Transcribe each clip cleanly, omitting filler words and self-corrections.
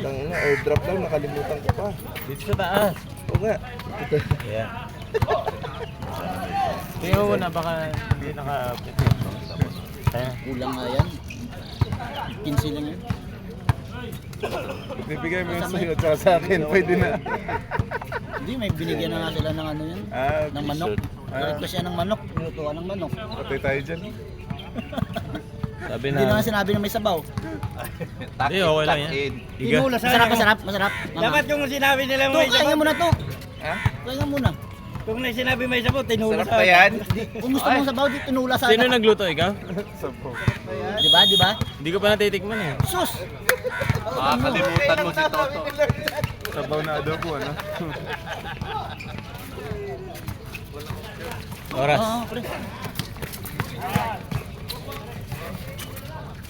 Tang na, airdrop lang, nakalimutan ko pa. Dito sa taas. Oo nga. Yeah. Tingnan mo muna, baka hindi naka-position. Kaya, Kulang nga yan. 15 lang yan. Bibigay mo yung sa'yo at sa akin, pwede na. Hindi, may binigyan na nga sila ng ano yan. Ng manok. Request siya ng manok. Nilutuan ng manok. Patay tayo dyan. sabi Hindi na, naman sinabi na may sabaw. hindi, okay lang yan. Iga. Masarap, masarap, masarap. Dapat yung sinabi nila To, may kaya sabaw. muna to. Ha? Kaya muna. Kung na sinabi may sabaw, tinula Sarap pa yan? Kung gusto mong sabaw, di tinula sana. Sino nagluto, ikaw? Sabaw. Di ba, di ba? Hindi ko pa natitikman eh. Sus! Kalimutan mo si Toto. Sabaw na adobo, ano? Oras. Oo, pre.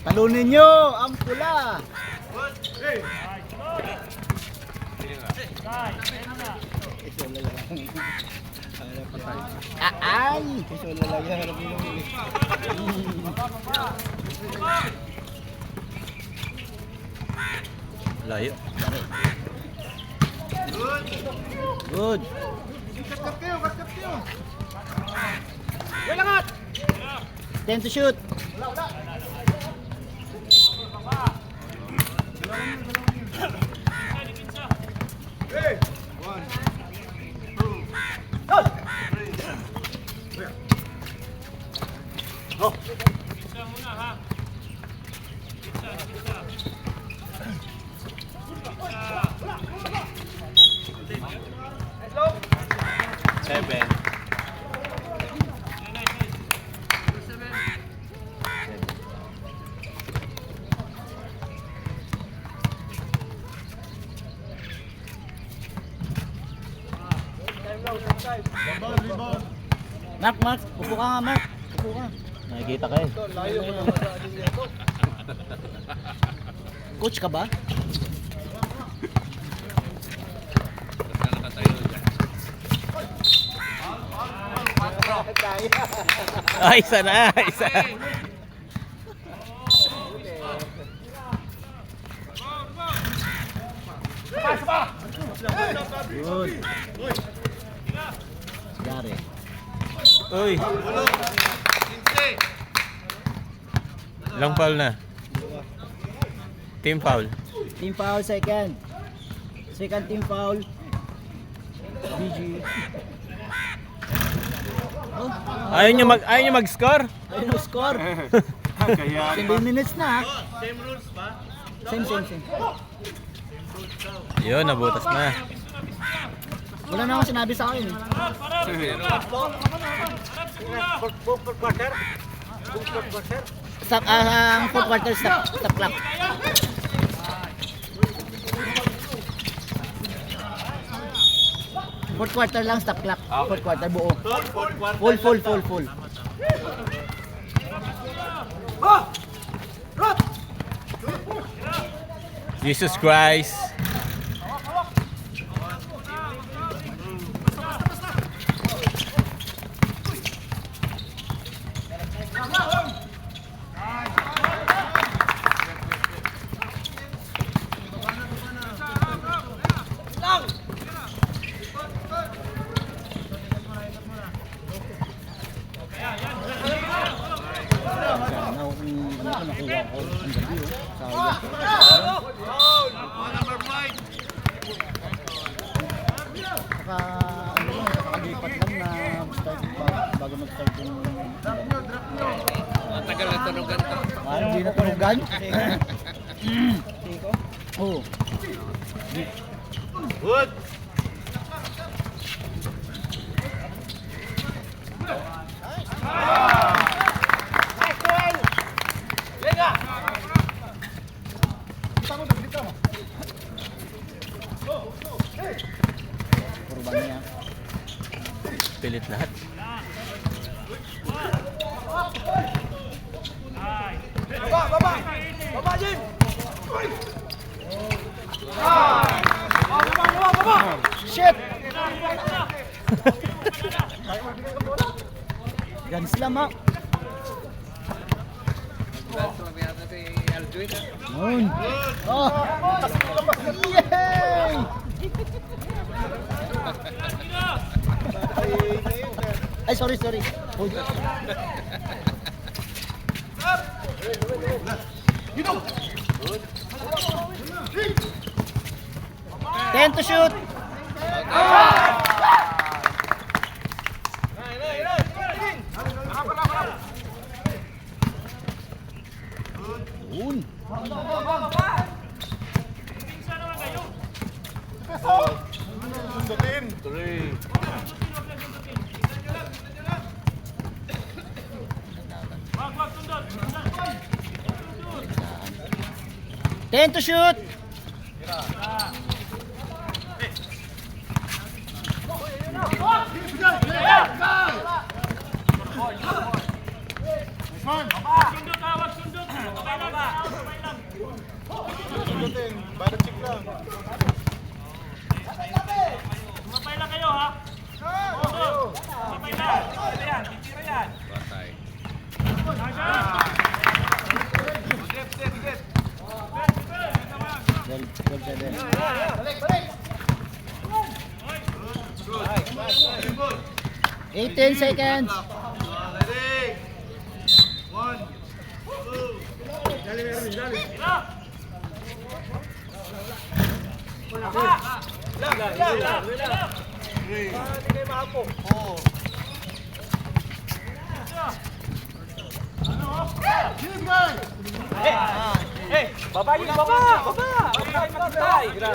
Talunin nyo ang pula. Ay! Layo. Good. Time to shoot. Seven. Mark, Mark. Upo ka nga, Mark. Upo ka. Nakikita ka eh. Coach ka ba? Ay, isa na, isa. Good. Gary. Uy. Ilang foul na? Team foul. Team foul second. Second team foul. BG. Oh, Ayaw nyo mag-score? ayun ang score. Kaya 7 minutes na. Same rules ba? Same. Yun, nabutas na. Wala na akong sinabi sa akin. Stop, ang fourth quarter stop clock. Fourth quarter lang stop clock. Fourth quarter buo. Full. Jesus Christ. Sana kung ano ko nakuha ko ang gabi sayang. Saka ano lang, nakakalipat lang na start bago mag-start yung Tagal na tunugan to. hindi na tunugan. Oo. Good! Kurban niya. Pilit lahat. Shit! Gan slam ha. Moon. Oh. Ay, sorry. Hold. 10 to shoot. Yun. Sundutin. Tuloy. Ten to shoot. Sundutin. Bada check lang. Mapay lang kayo ha. Mapay na. Titira yan. Patay. Well, 18 seconds. Ready? 1, 2. Baba yun, baba! Patay, patay! Tira!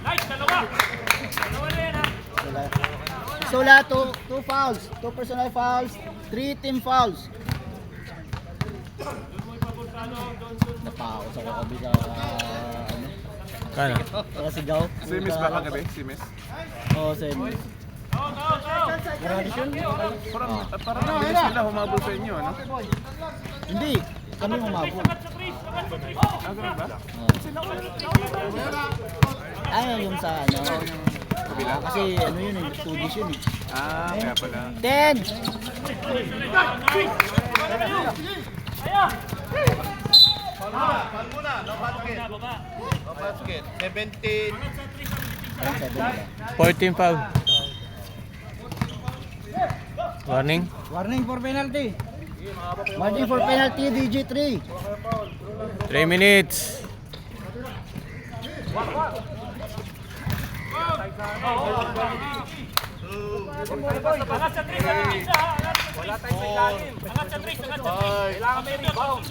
Nice, dalawa! Dalawa na yan ha! So lahat, two fouls. 2 personal fouls, 3 team fouls. Napako sa kabila. Kano? Para sigaw. Si Miss ba kagabi? Si Miss? Oo, semis. Parang nabilis sila humabol sa inyo, ano? Hindi, kami umabot. Ah, ganun ba? Ay, yung sa ano. Kasi ano yun, 2 days yun. Ah, kaya pala. 10. Pal muna, no basket. No basket. 17. 14 foul. Warning. Warning for penalty. Warning for penalty, DJ3. 3 minutes. Angat sa 3 sa isa. Wala tayong sa ilalim. Angat sa 3, angat sa 3. Kailangan may rebound.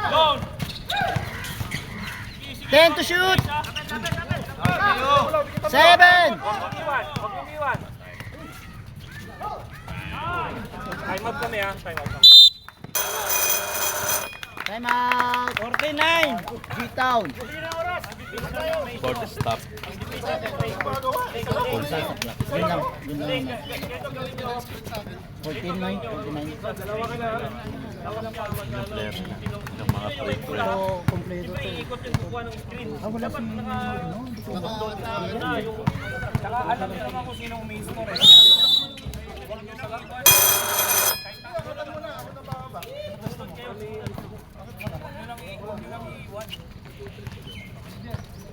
Down. 10 to shoot. 7. Pag-umiwan. Time out kami ha. Time out kami. Time out. 49. G-Town. Quarter stop. Yun lang. 14-9. 49. Yung players na. Yung mga free throw. So, kompleto to. Wala si... Saka alam niyo naman kung sino umiscore eh.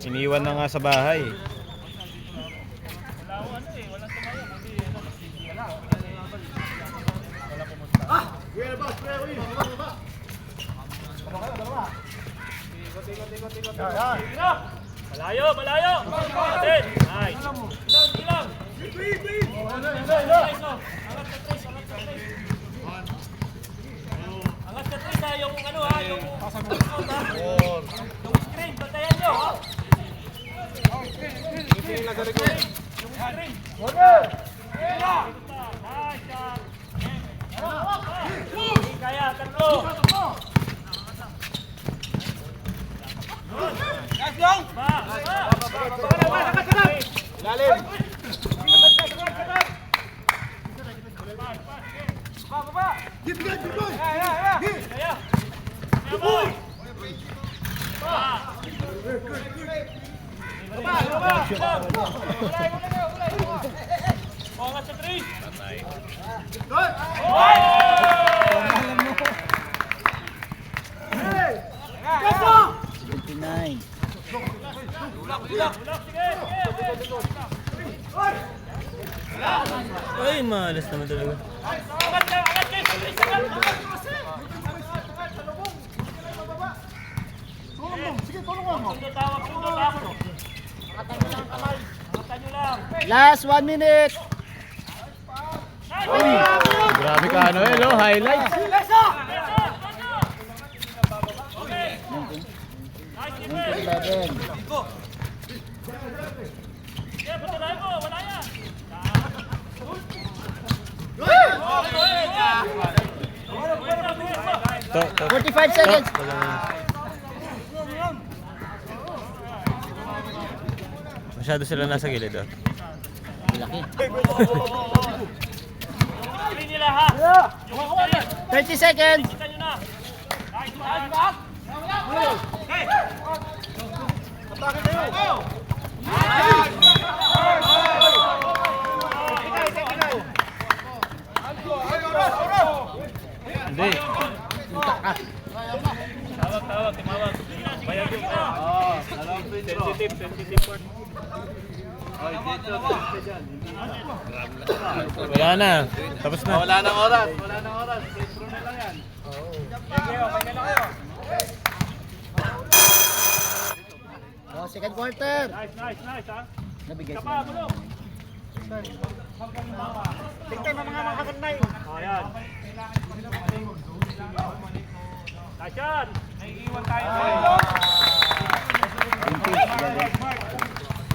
Iniwan na nga sa bahay. Malayo! Atin! Nice! Ilang! Angat sa tres ha, yung ano ha, yung screen, bantayan nyo ha! Yung screen! Nice! Kaya, tatlo! Guys, long! Lalim! Baba! Angat sa 3! Alam mo. 29. maalas naman talaga. Angat kayo, sa Chris, angat! Sundo, tawag, sundo, tawag. Angatan nyo lang. Last 1 minute. Grabe ka ano eh, no? Highlights. Number 11. Yeah, patulay mo, wala yan. To. 45 seconds. Masyado sila nasa gilid oh. Laki. Screen nila ha. 30 seconds. Kita nyo na. Nice, back. Okay. Hindi. Tawag, tumawag. Bayag yung sensitive part. Wala na. Tapos na. Wala nang oras. Intro na lang yan. Oh, second quarter. Nice ha. Nabigay Kapa, sila. bulong. Tingnan mo mga makakatnay. Oh, yan. Nice yan. Naiiwan tayo.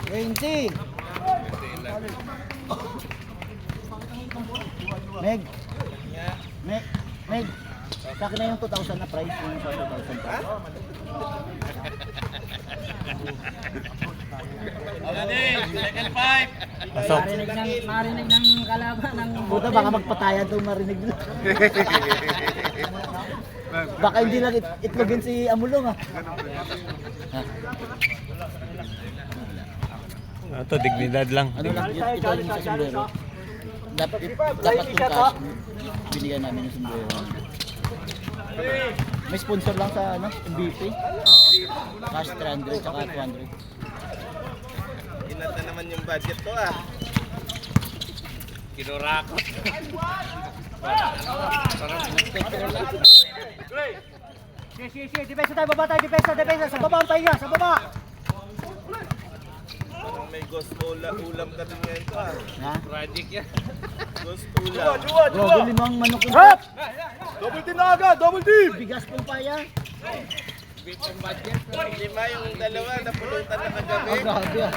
20. Meg. Meg. Sa akin na yung 2,000 na price. Yung sa 2,000 pa. Second five. Pasok. Marinig ng kalaban ng buta, baka magpatayan itong marinig nila. Baka hindi lang itlogin si Amulong ah. Ito, dignidad lang. Ano lang, ito yung sa sombrero. Dapat yung cash, binigyan namin yung sombrero. May sponsor lang sa ano, MVP. Cash 300 tsaka 200. Inat na naman yung budget to ah. Kinurakot. Sige, depensa tayo, baba tayo, depensa, sa baba ang pahinga, sa baba! Parang may ghost ulam ka din ngayon to ah. Ha? Project yan. Ghost ulam. Gogo, limang manok yung Double team na agad! Double team! bigas pong paya. Lima yung dalawa napulutan na kagabi. Oh, grabe ah.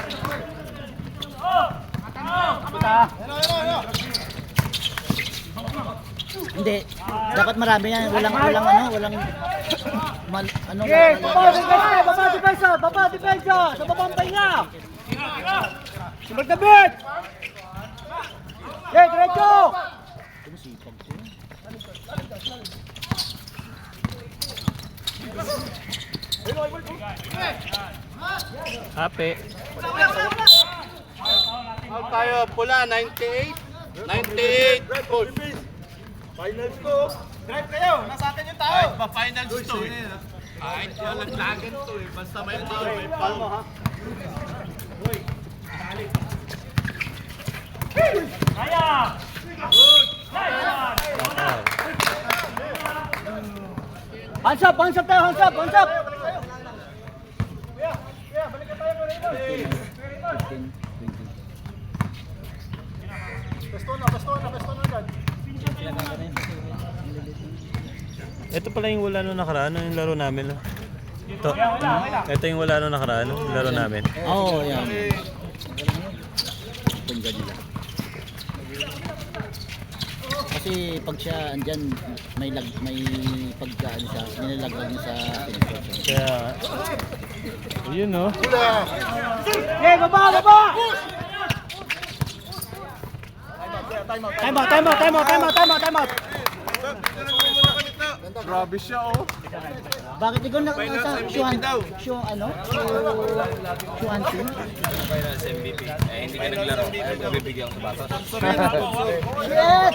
Hindi, dapat marami yan, walang ano, baba depensa, sa babang pahinga. Magkabit! Diretso! Tumusipag ko. Hape. Out tayo, pula, 98. 98. Goal. Finals to. Drive kayo, nasa akin yung tao. Kahit pa finals to eh. Kahit yung naglagan to eh. Basta may foul, may foul. Kaya! Hands up tayo, hands up! Ito pala yung wala nung nakaraan, yung laro namin. Ito yung wala nung nakaraan, yung laro namin. Oo, yan. Punga nila. Kasi pag siya andyan, may pagkaan siya, nilalaglag niya sa pinagpapalagay. Kaya, yun no. Hey, baba! Time out! Grabe siya oh. Bakit ikaw na sa Shuan team? Finals MVP. Hindi ka naglaro. Bibigyan ko sa bata. Shit!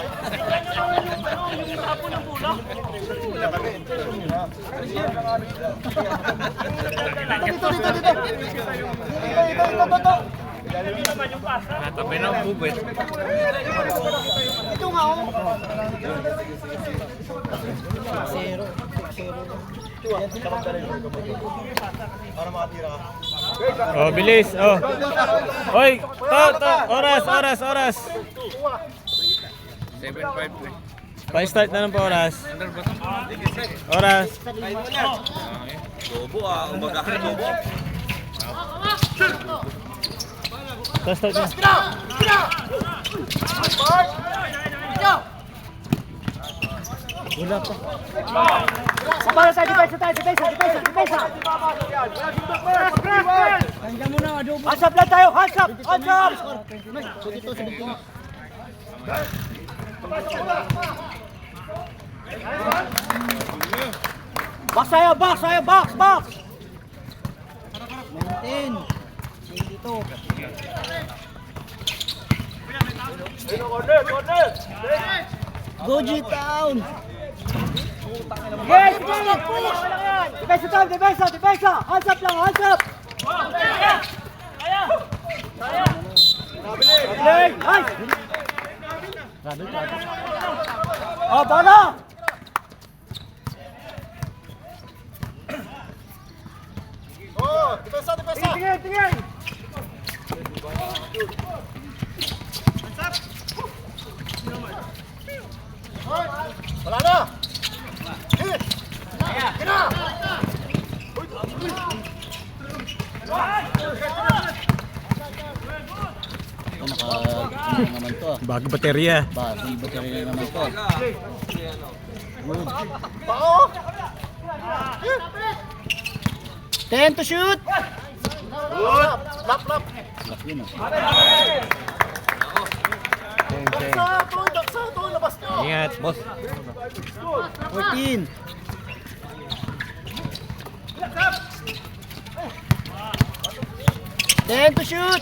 Dito. Natabi na ang bubit. Ito nga oh. 0. Oh, bilis. Oh. Hoy, to. Oras. 7-5 Pa-start na lang po oras. Oras. Bobo ah, umagahan bobo. Start na. Wala pa. Sabay tayo, depensa. Hanggang mo na, adobo. Hands up lang tayo, hands up. So dito, 17. Box tayo, box. 19. Dito. Go G-Town! Yes, depensa. Hands up lang, hands up. Play, nice. Oh, bola. Tingin. Wala na! Naman to. Bago baterya. Bagong baterya naman to. Good. Pao! 10 to shoot! Good! Lap! Lock yun oh. Daksa to! Labas nyo! Ingat, boss. 14. Ten to shoot!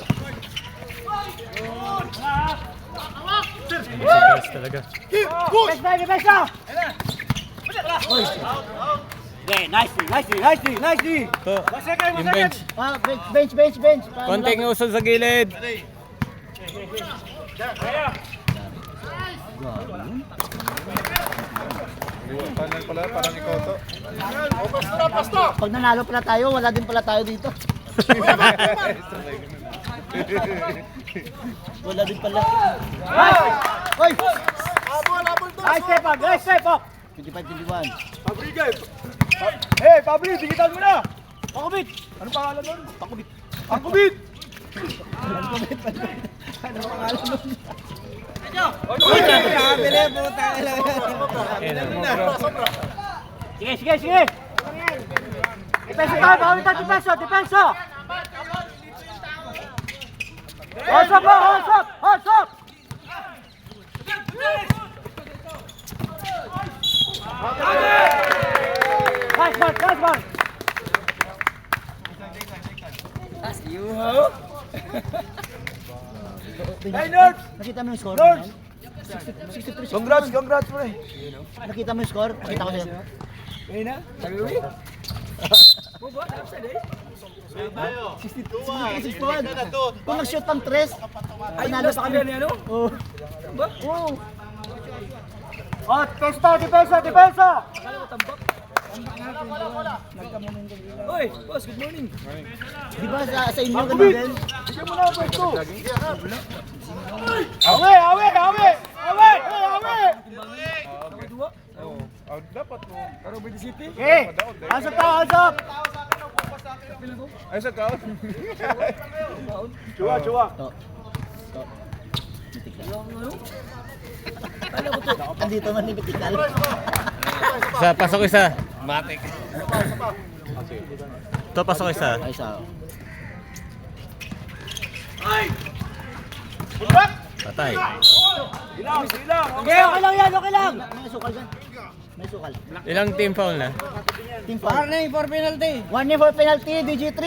Serious talaga. Depensa. Okay, nicely. To, yung bench. Ah, bench. Konting usol sa gilid. Pag nanalo pala tayo, wala din pala tayo dito. Wala din pala. Hoy! Habol to! Nice step up. 25-21. Hey, Pablo, digital mo na. Pakubit. Ano pangalan nun? Pakubit. Ano pangalan nun? Kabili puta. Sige. Depensa tayo, bawi tayo, depensa. Hands up. Nice one. Hey, Nerds! Nakita mo yung score? Nerds! 63. Congrats, pre! Nakita mo yung score? Nakita ko sa'yo. Tayo! 61. Kung nag-shoot ang 3, panalo pa kami. Oo. Oo. Oh, depensa. Oy, boss, good morning. Di ba sa inyo ganun din? Bigyan mo na ang pwesto. Awe. Okay, hands up. Ay, sa kaon. Chua. To. Andito man ni Bitikal. Pasok isa. Matik. To, pasok isa. Ay, sa. Patay. Silang. Okay lang yan. May sukal dyan. May sukal. Ilang team foul na? Team foul. Warning for penalty. 1 name for penalty, DG3.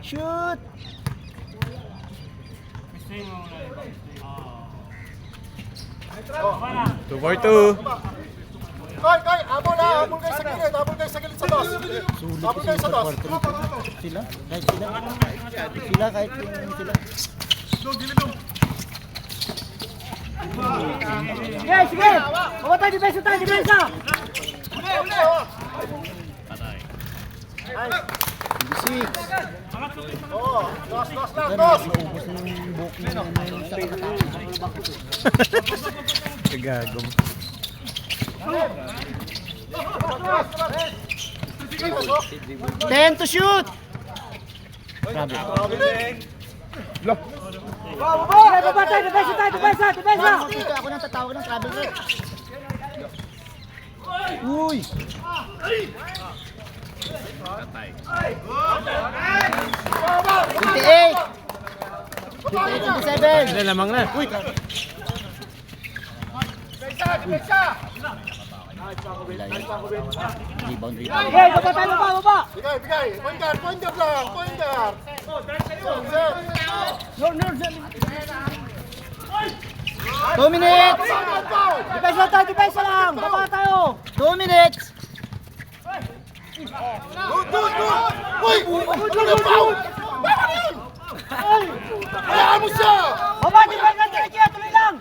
Shoot! 2-4-2. Koy! Habol ha! Habol kayo sa gilid! Habol kayo sa gilid sa dos! Sulit Habol kasi kayo sa yung dos! quarter. Sila, kahit sila. Sila, kahit yung sila. Sige, sige! Huwag tayo, depensa tayo, depensa! Six. Oo! Dos lang! Pero Dos! naubos na yung buhok na yung sa katawan. Kagagom. Ten to shoot! Grabe. Sige, baba tayo, depensa tayo, depensa, depensa! Dito ako nang tatawag ng travel rate. Uy! 58! 57! Ano, lamang na. Uy! Rebound, rebound. Sige, baba tayo, baba! Bigay! Point guard lang! Point guard! No, no, 2 minutes! depensa tayo, depensa lang! Baba tayo! 2 minutes! Good! Uy! Ano na foul? Bakit yun? Hayaan mo siya! Baba, depensa, sige, tuloy lang!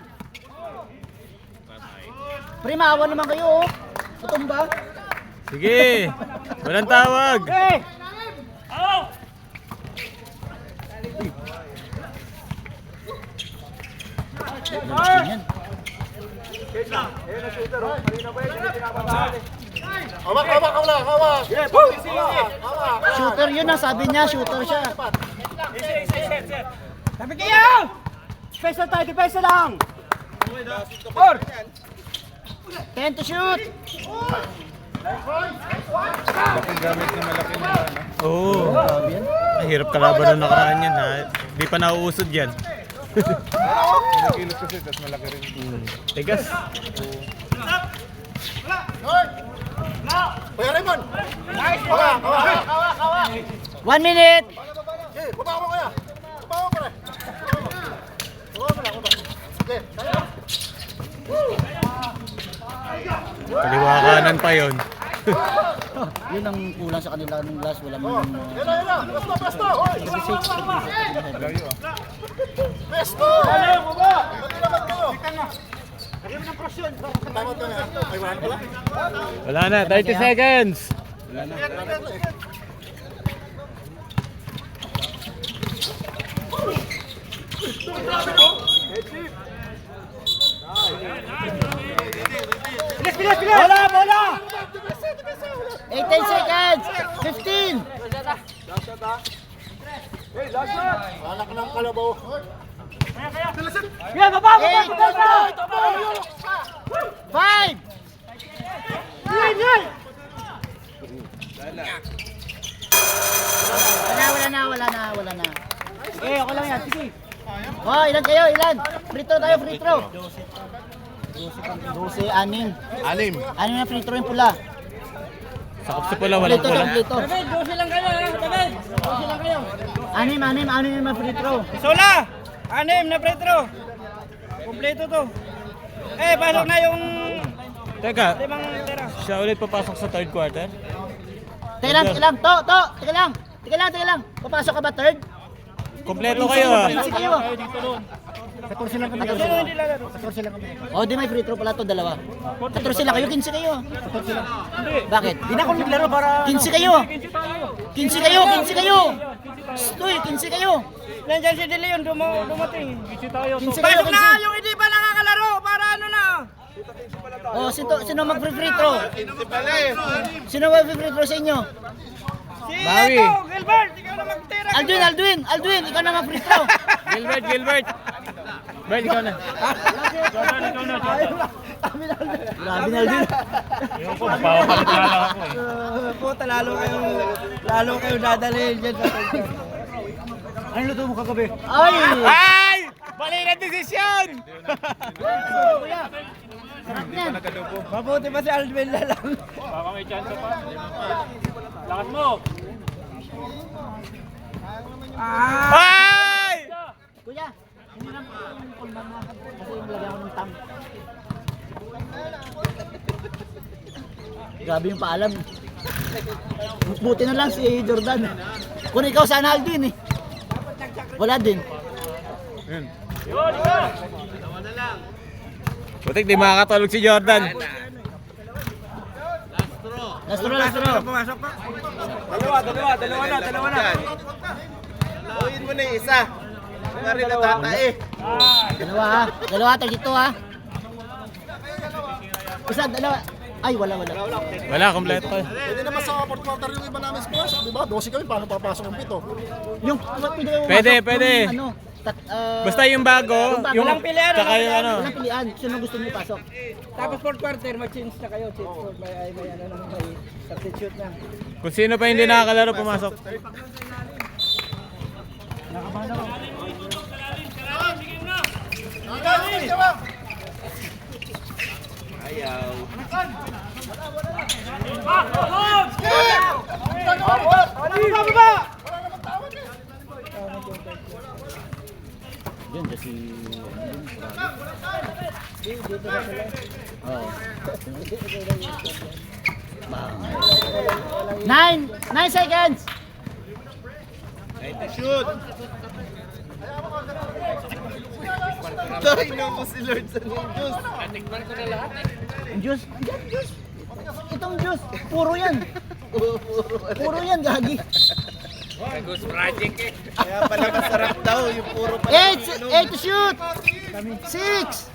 Pre, maawa naman kayo, oh. Tutumba. Sige. Walang tawag. Okay! Yan. Hawak! Hawak! Shooter yun, sabi niya, shooter siya. Sabi kayo! Depensa tayo, depensa lang! 10 to shoot! Oo. Grabe yan. Ang hirap kalaban ng nakaraan yan ha. Di pa nauusod yan. Tigas. Kuya Raymond! Hawak! 1 minute! Okay, baba mo kuya! Baba mo pare! Baba mo lang! Sige! Kaliwa kanan pa yon. Yun ang kulang sa kanila ng glass. Wala man Yan! Pesto! Hoy! Pesto! Pati naman kayo! Tama ito na. Ay, wala pala? Wala na, 30 seconds. Bola, bola! 18 seconds! 15! Anak ng kalabaw. Sige, baba, baba, 8! depensa! 5! Wala na. Sige, ako lang yan, sige. Oh, ilan kayo? Ilan? Free throw tayo, free throw. 12, 6. Anim. Ano na free throw yung pula? Sakop sa pula, walang Kompleto, pula. kompleto. David, 12 lang kayo, David! 12 lang kayo. Anim yung mga free throw. Sola! 6 na free throw. Kompleto to. Pasok na yung Teka, 5 tira. siya ulit papasok sa third quarter? Teka lang. Teka lang. Papasok ka ba third? Kompleto kayo ha. 15 kayo. 14 lang kami. 14 lang kami. Oh, di may free throw pala to, dalawa. 14 lang kayo, 15 kayo. 14 lang. Bakit? Di na ako naglaro para 15 kayo. 15 kayo. Stoy, 15 kayo. Nandiyan si De Leon, dumating. 15 kayo, Pasok na 15. yung hindi pa nakakalaro para ano na. Oh, sino mag-free throw? Sino mag-free throw sa inyo? Si Bawi. Gilbert, ikaw na magtira. Aldwin, ikaw na mag-free throw. Gilbert. Bert, ikaw na. Grabe na Aldwin. Yung ko, papakalala ako eh. Puta, lalo kayo dadalhin dyan. Ano luto mo kagabi? Ay! Ay! Mali na desisyon! Sarap yan. Mabuti pa si Aldwin na lang. Baka may chance pa. Lakas mo! Ay! Kuya, hindi na kulman na kasi yung lagyan ko ng tang. Grabe yung paalam. Buti na lang si Jordan. Kung ikaw sana Aldin eh. Wala din. Yun. Butik, di makakatulog si Jordan. Last row. Pumasok pa. Dalawa na. Uyin mo na yung isa. Nga rin natatae. Dalawa, 32 ha. Isa, dalawa. Ay, wala. Wala, kompleto. Pwede naman sa fourth quarter yung iba namin score. Sabi ba, 12 kami, paano papasok yung 7? Yung, Pwede. Ano, Basta yung bago, yung Walang pilihan, tsaka yung ano. walang pilihan. Sino gusto niyo pasok? Tapos fourth quarter, mag-change na kayo. May substitute na. Kung sino pa hindi nakakalaro, pumasok. Yun, kasi... Oo. 9 seconds! Shoot! Dahil na mo si Lord sa Ninjus. Ang juice. Yan, juice. Itong juice. Puro yan. Puro yan, gagi. Kaya pala masarap daw yung puro pala. 8 to shoot. 6.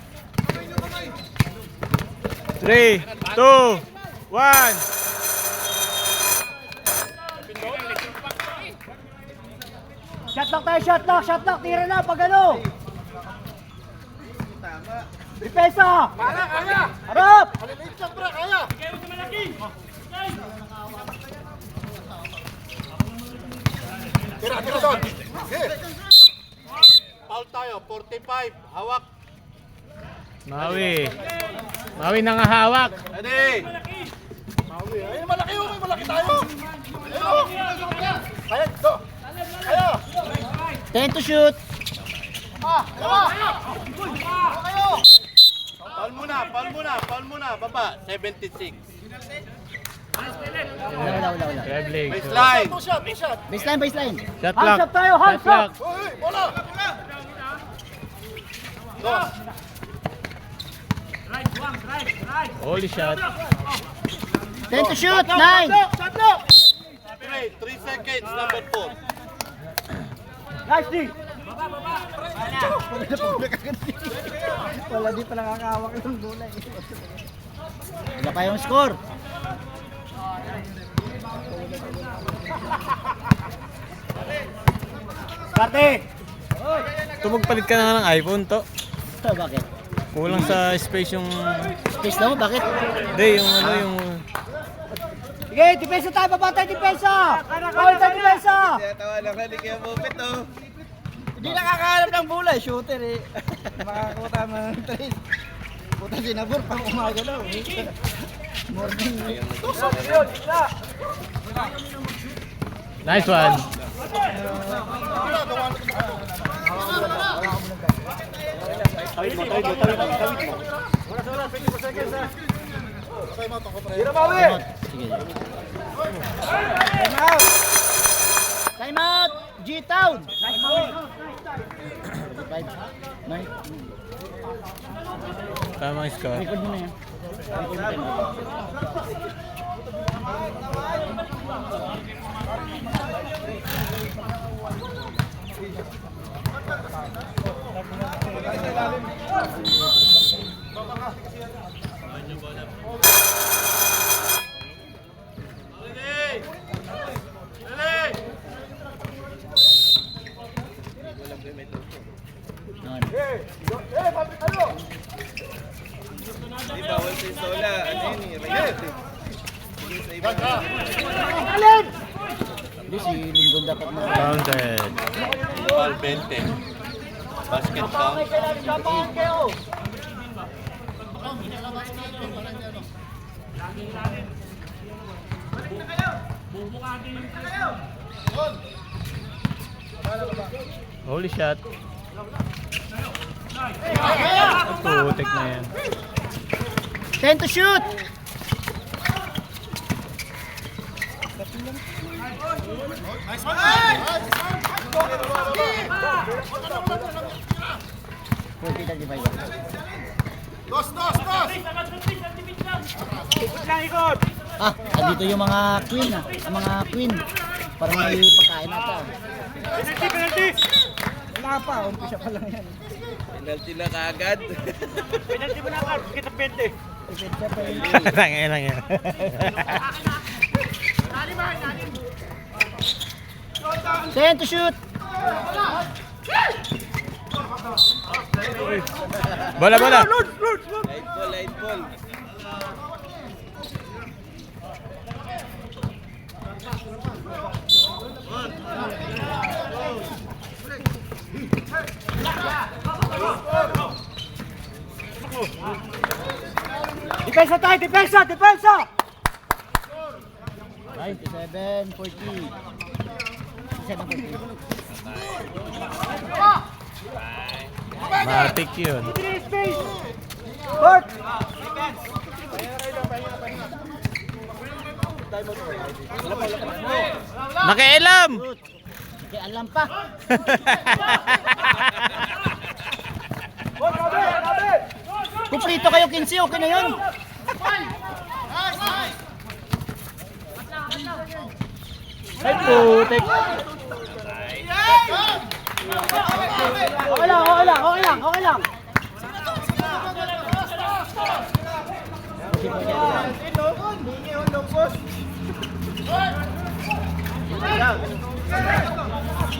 3, 2, 1. Shot lock. Tira na, pag ano. Depensa. Kaya! Harap. Maliliit lang, pre, kaya! Tira doon! Foul tayo, 45. Hawak. Mawi nangahawak. Ready? Ay, malaki oh, may malaki tayo! Ayun oh! Kaya, do! Kaya! 10 to shoot. Foul muna. Baba, 76. Wala. Dribbling. Baseline. Two shot! Baseline. Shot Hands lock. up tayo, hands Shot up. lock. Uy, wala! Holy shot. 10 to shoot. 9. 3 seconds, number 4. Nice D. Wala di pa nakakahawak ng bola eh. Wala pa yung score. Karte! Tumagpalit ka na ng iPhone to. Bakit? Kulang sa space yung... Space daw? Bakit? Hindi, yung ano yung... Sige, depensa tayo, baba tayo, depensa! Bawal tayo, depensa! Tawa lang ka, kaya mupit oh. Hindi nakakahanap ng bola, shooter eh. Makakuha ng trace. Puta sinabor pang umaga daw eh. Morning. Nice one. Time out! G-Town! Tamang score. Record mo na yan. Record mo na. Di bawal si Sola. Ano yun eh, rated eh. Sa iba. Hindi, si Lindon dapat na. Counted. Foul 20. Basket count. Holy shot. Putik na yan. 10 to shoot! Nice one! Nice! 40-35. Dos, dos, dos! Ah, dito yung mga queen ah. Ang mga queen. Para may pagkain nata. Wala pa, umpisa pa lang yan. Penalty na kaagad. Tangin lang yan. Ten to shoot. Bola, bola. Light ball, light ball. Depensa tayo, depensa, depensa! 57, 40. 57, 40. Matik yun. Bert! Nakialam! Kaya alam pa. Kumplito kayo 15, okay na yun. Ay, putik. Okay lang, okay lang, okay lang, okay lang.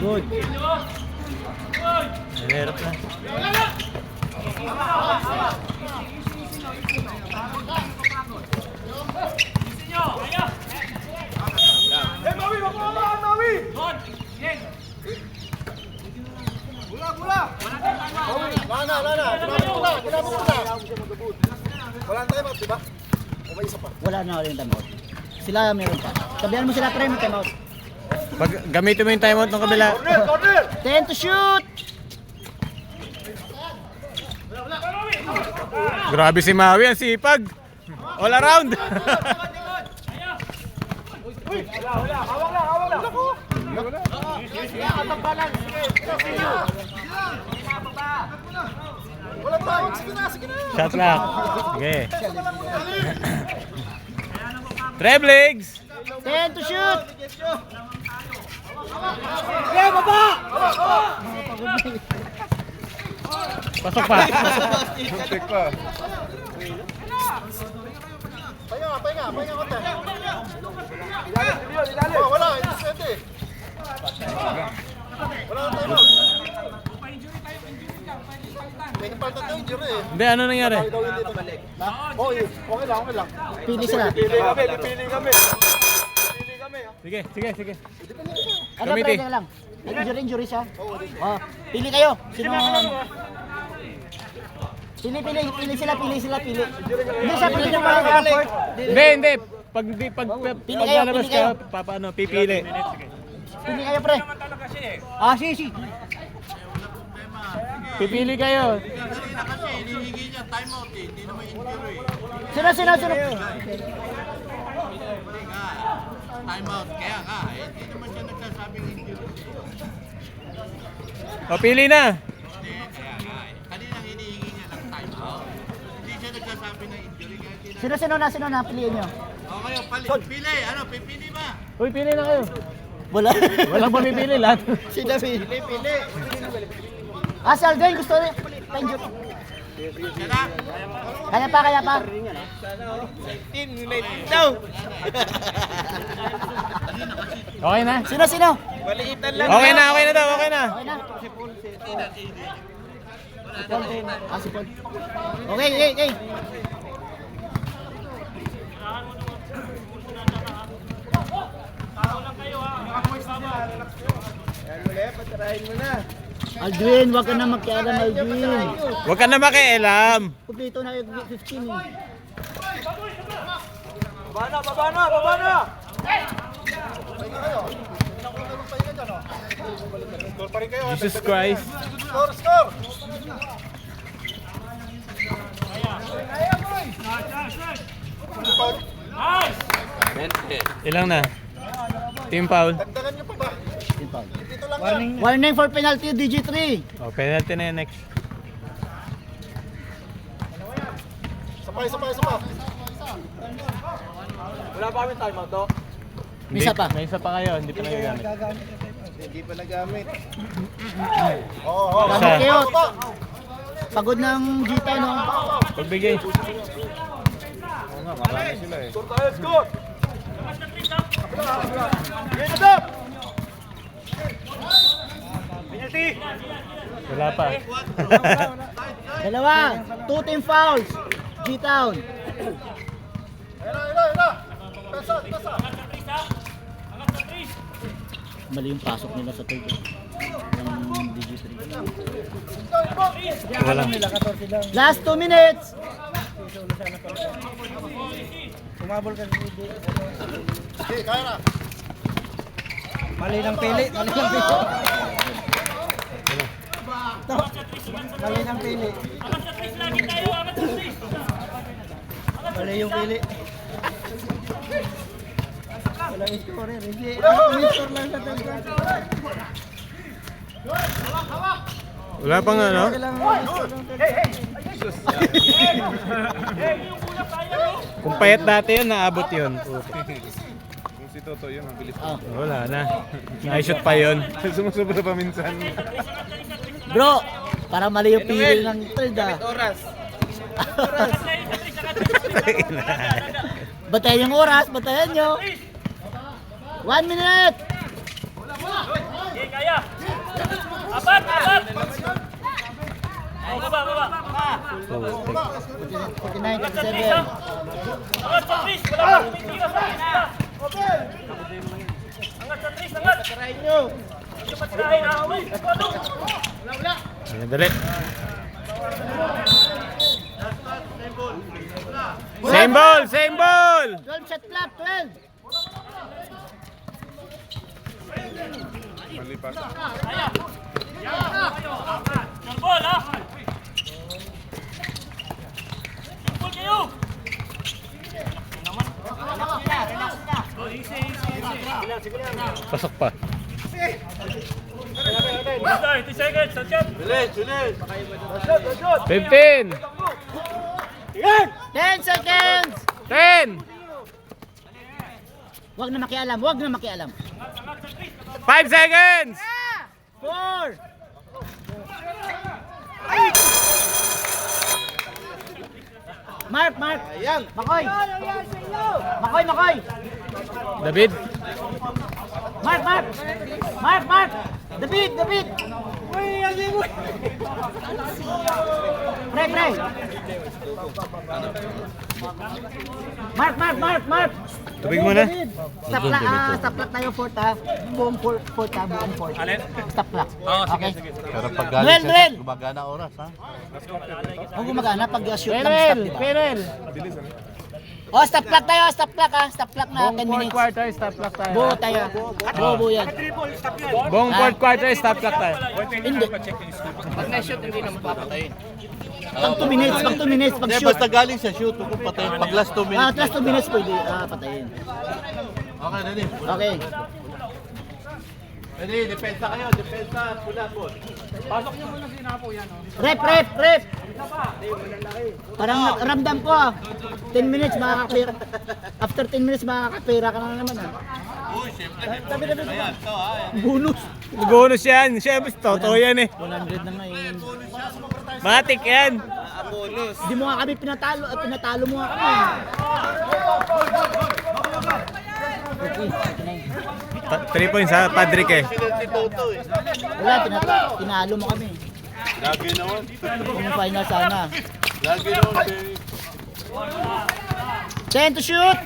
Good. Hirap na. Ginamit mo na. Walang time out, diba? O may isa pa. Wala na ulit yung timeout. Sila meron pa. Sabihan mo sila pre, may timeout. Pag gamitin mo yung timeout ng kabila. Corner, corner! 10 to shoot. Grabe si Maui, ang sipag. All around. Walang tawag, sige na, sige na. Shot clock. Sige. Trebligs. 10 to shoot. Pasok pa. Pahinga konti. Oh, wala, hindi pwede. Wala nang time out. May napaltan na injury eh. Hindi, ano nangyari? Daw hindi ito balik. Oh, okay lang, okay lang. Pili sila. Pili kami. Sige, sige, sige. Ano Committee. pre, teka lang. Injury siya. Oh, pili kayo. Sino? Pili sila. Hindi siya pili ng mga effort. Hindi. Pag Pili kayo, lalabas pili kayo. ka, papaano, pipili. Pili kayo pre. Ah, si. Pipili kayo. Kanina kasi hinihingi niya time out eh. Hindi naman injury. Sino? Hindi nga. Time out. Kaya nga. Hindi naman siya nagsasabing injury. O, pili na. Hindi. Kaya nga. Kanina hinihingi niya ng time out. Hindi siya nagsasabi ng injury. Kaya Sino na piliin nyo? Okay, pili. Ano? Pipili ba? Uy, pili na kayo. Wala. Walang pumipili lahat. Si David. Pili. Ah, si Alden gusto niya. Pa-injury. Siya na. Kaya pa. Okay na? Sino? Okay na daw, okay na. Okay na. Ah, si Paul. Okay. Aldwin, wag ka na magkialam, Aldwin. Huwag ka na makialam. Kumplito na yung 15 eh. Baba na! Score pa rin kayo. Jesus Christ. Score! Ilang na? Team foul. Dagdagan nyo pa ba? Dito lang yan. Warning for penalty, DG3. Oh, penalty na yan next. Sapay. May isa pa. May isa pa kayo, hindi pa nagagamit. Hindi pa nagamit. Oo. Gamit kayo. Pagod ng Gita, no? Pagbigay. Wala pa. Dalawa. 2 team fouls. G-Town. Pesa. Mali yung pasok nila sa third. Ng DG3. Wala. Last 2 minutes. Umabol ka sa DJ. Okay, kaya na. Mali ng pili. Mali ng pili. Mali yung pili. Walang score eh. Hindi. Score lang sa tagdag. Wala pang ano? Kung payat dati yun, naabot yun. Wala na. Na-shoot pa yun. Sumusubra pa minsan. Bro, para mali yung pili ng third, ah. Batayan yung oras, batayan nyo. 1 minute. Okay, kaya. Apat. Baba. 49, 37. Angat sa Tris, wala pa tumitira sa Tris. Angat sa Tris, angat. Ito pa sirahin, ha? Ayan, dali. Same ball! 12 shot clock, 12. Yung ball, ha? Yung ball kayo. Pasok pa. 90 seconds, Sanchez. Bilis. 15! 10 seconds. 10! Huwag na makialam. 5 seconds! 4. Mark. Makoy. David? Mark. David. Pre. Mark. Tubig muna. Stop clock tayo, fourth, ha. Buong fourth. Stop clock. Okay. Pero pag Noel. gumagana oras, ha? Kung gumagana, pag-shoot lang stop, diba? Oh, stop clock tayo, ha. Stop clock na 10 minutes. quarter, stop clock tayo. Buo tayo. Buo yan. Buong fourth quarter, stop clock tayo. Hindi. Pag na-shoot, hindi naman papatayin. Pag 2 minutes, Hindi, pag-shoot. basta galing sa shoot, kung patayin. Pag last 2 minutes. Last 2 minutes pwede patayin. Okay, ready. Okay. Ready, depensa kayo. Pula po. Rep. Parang ramdam ko, 10 minutes makakapira. After 10 minutes makakapira ka na naman, ha. Uy, siyempre. Ayan, ito, ha. Bonus yan. Siyempre, totoo yan eh. 100 na nga yun. Matik yan. Hindi mo nga kami pinatalo mo nga kami. Okay, 3 points ha, Padrick eh. Si Toto, eh. wala, tinalo mo kami. Lagi naman. Kung final sana. Lagi naman. 10 to shoot!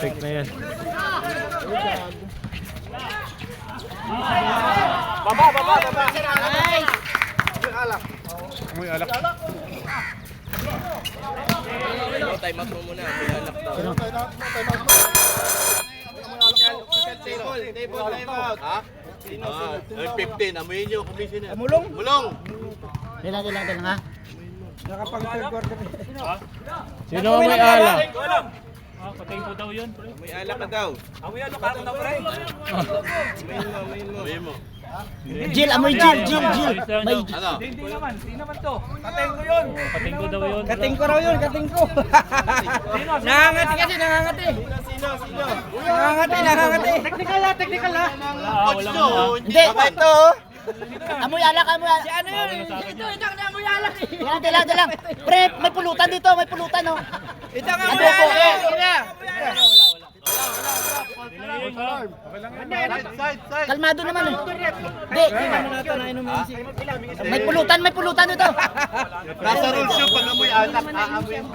Take na yan. Baba. Nice! Amoy alak. Time out mo muna. Sino? Table time out. Ha? Sino? 15. Amuyin nyo, commissioner. Mulong. Kailan ha? Nakapag third quarter. Sino amoy alak? Patay po daw yun. May alak ka daw. Amoy ano ka daw, pre? May mo. Jill, amoy Jill. May Ano? Hindi naman to. Kating ko yun. Pating ko daw yun. Kating ko raw yun, kating ko. Nangangati kasi, nangangati. Nangangati. Technical ha. Coach nyo, Hindi. ito. amoy alak. Si ano yun? Ito, itang na mo yalak. Dalang. Pre, may pulutan dito, oh. Itang na mo Ano po, yalak. Side. Kalmado naman eh. Hindi, may pulutan dito. Nasa rules yun, pag amoy alak, aamoy yung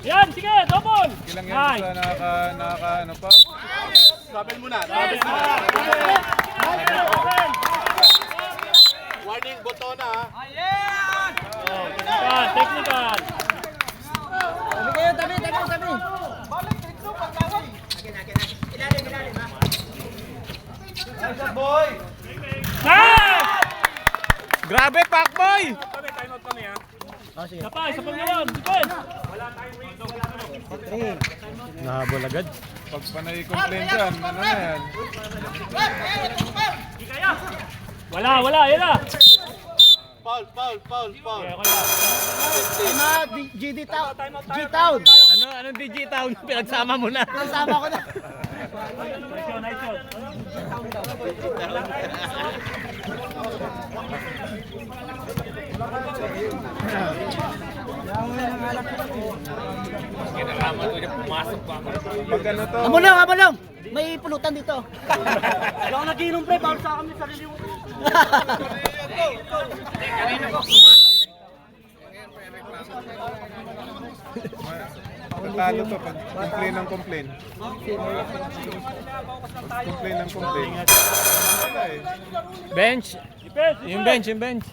Yan, sige, double. Nice. Ano pa? Sabel mo na. Warning, boto na ha. Technical. Tabi kayo, tabi. Nice! Grabe, Pacboy! Isa pa ngayon. Defense. Nahabol agad. Pag panay complain dyan, ano na yan? Wala, yan na. Foul. Okay lang. G-Town. Anong DJ Town? Pinagsama mo na. Nasama ko na. Nice shot. Pag ano to? Amulong. May pulutan dito. Ako nag-inom pre, bawal sa akin yung sarili mo. Tatalo to pag complain ng complain. Complain ng complain. Wala eh. Bench. Defense. Yung bench. Bench.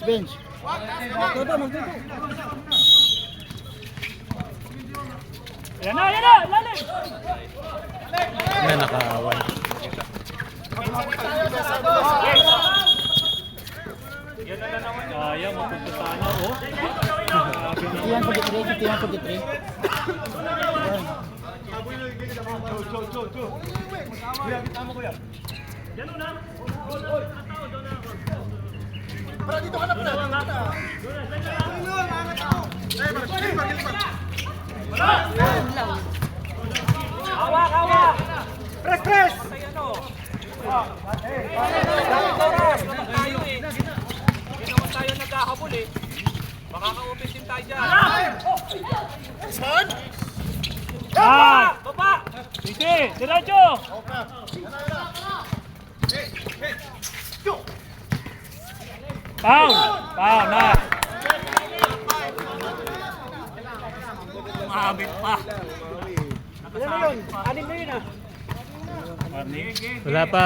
Bench. Yan na, lalim. Na nakaaway. Sayang, mapunta sana, oh. 51-43. Hawak. Press! Tayo nagkahabol eh. Baka ka-open din tayo dyan. Baba! Sige, diretso! Pound na! Mahabit pa.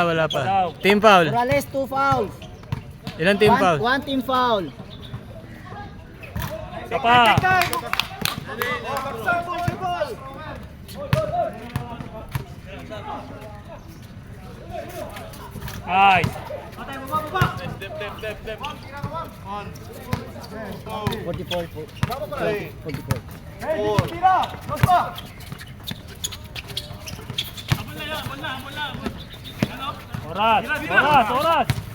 Wala pa. Team foul. Morales, 2 fouls. Ilan team foul? One team foul. Isa pa. Nice. 44. Oras.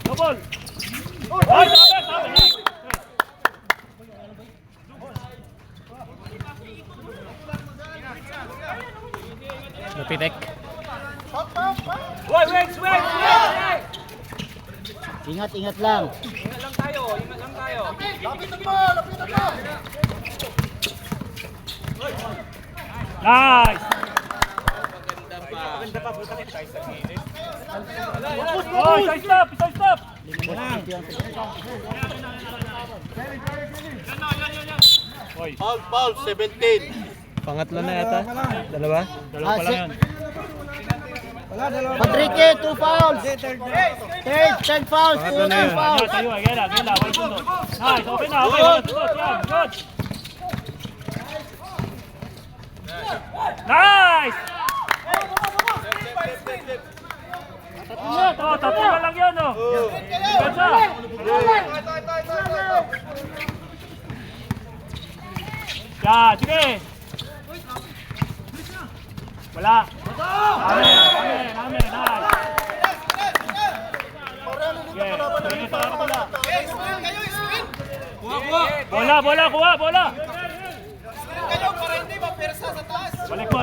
Double. Ay, sabi. Napitek. Wait. Ingat lang. Ingat lang tayo. Lapitan mo! Nice. Oh, isa stop. Foul, 17. Pangatlo na yata. Dalawa? Dalawa pa lang yan. Patrique, 2 fouls. Third fouls. Pangatlo na yun. Tayo, gela. Wait sundot. Nice, okay na. Sundot, yan. Good. Nice! Tatlo na lang yan, oh. Depensa. Yan, sige. Wala. Amen. Nice. Sige, sige sa wala. Bola, kuha.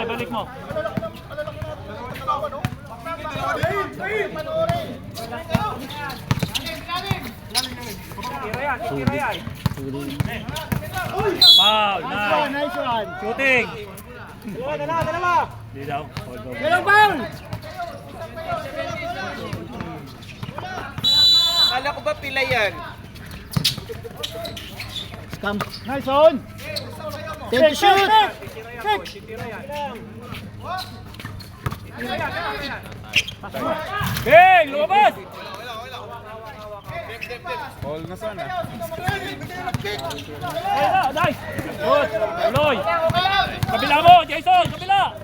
Balik mo. Tira yan. Foul, nice. Nice one. Shooting. Dalawa. Di daw. Hold on. Dalawang foul. Kala ko ba pila yan? Scam. Nice one. 10 to shoot. Hey, lumabas! Nice! Good! Tuloy! Kabila mo, Jason! Kabila!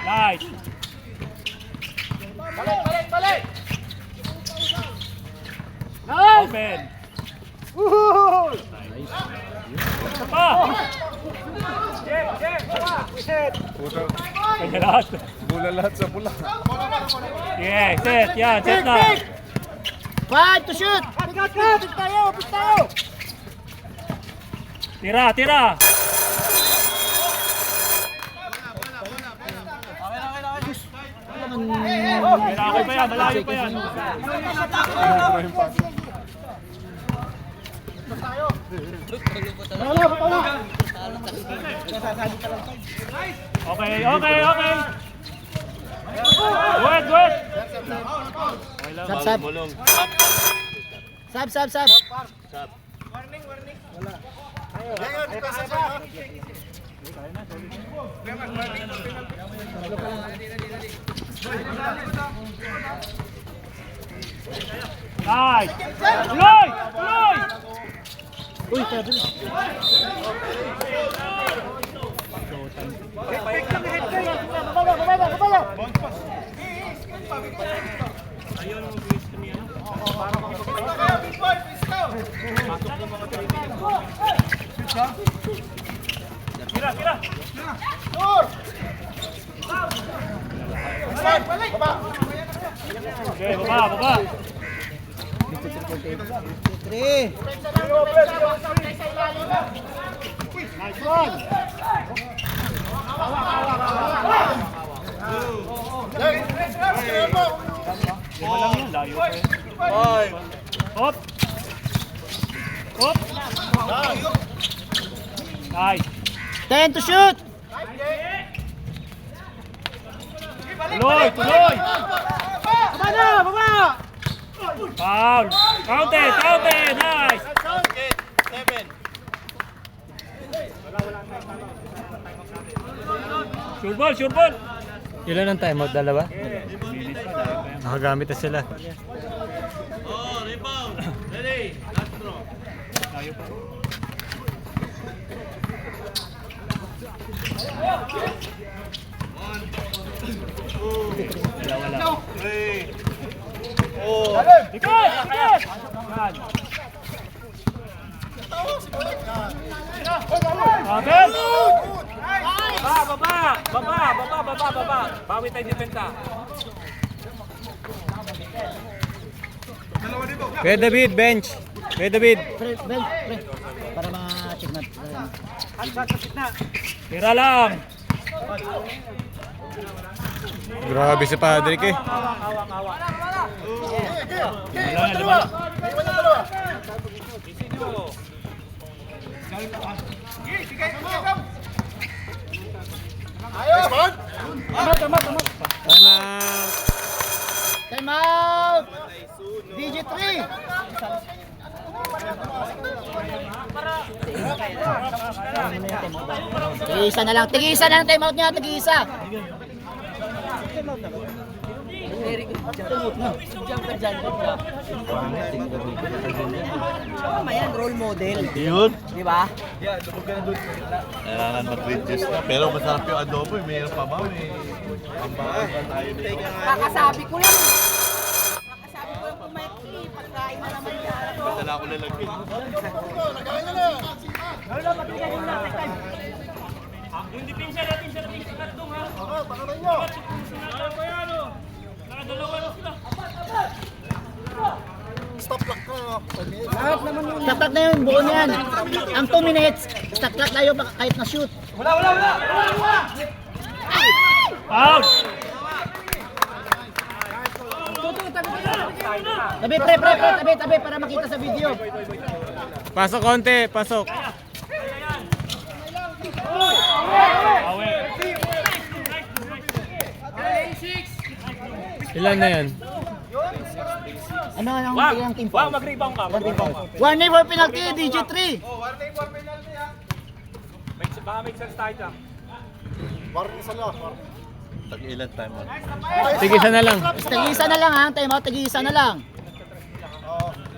Nice! Balik. Open! Isa pa! Kanya lahat. Bula lahat sa pula. Yeah, set! Yan, set na! 5 to shoot. Pit tayo. Tira! Okay pa yan, malayo pa yan. Okay. Good. Sab. Bulong. Sab. Nice! Tuloy! Uy, sabi. Tira! Okay, baba! 3. Nice one. Lima lang yun, layo pa yun. Hop! Nice! 10 to shoot. Tuloy! Baba. Foul! Counted! Nice! 7. Sure ball! Ilan ang timeout? Dalawa? Nakagamit na sila. Oh, rebound. Ready. Last throw. Layo pa. Wala. 3. Ikot! Yan! Abel! Baba! Bawi tayo depensa. Kuya David, bench. Kuya David. Pre. Para ma-check natin. Tira lang! Grabe si Padre eh. Dalawa. Time out. DJ3. Tigisa na lang time out niya, tigisa. Mayan, role model. Yun. Di ba? Kailangan mag-reduce na. Pero masarap yung adobo. Mayroon pa ba? May pambahan pa tayo dito. Kakasabi ko lang pumayaki. Pagkain na naman yan. Dala ko lalagyan. Lagay na lang. Yung depensa natin sa ating tatlong ha. Pakarin nyo. Sunatan ko yan o. Nakadalawa na sila. Stop lock ka. Lahat naman yun. Stop clock na yun, buo niyan. Ang 2 minutes, stop clock tayo kahit na shoot. Out! Tabi, tabi para makita sa video. Pasok konti, pasok. Ilan na yan? Ano ang Wag! yung team Wag, foul? mag-rebound ka. One name for penalty, DJ3. Baka make sense tayo dyan. Warning isa lang. Tag-ilan time out. Sige, isa na lang. Tag-iisa na lang ha, time out, tag-iisa na lang.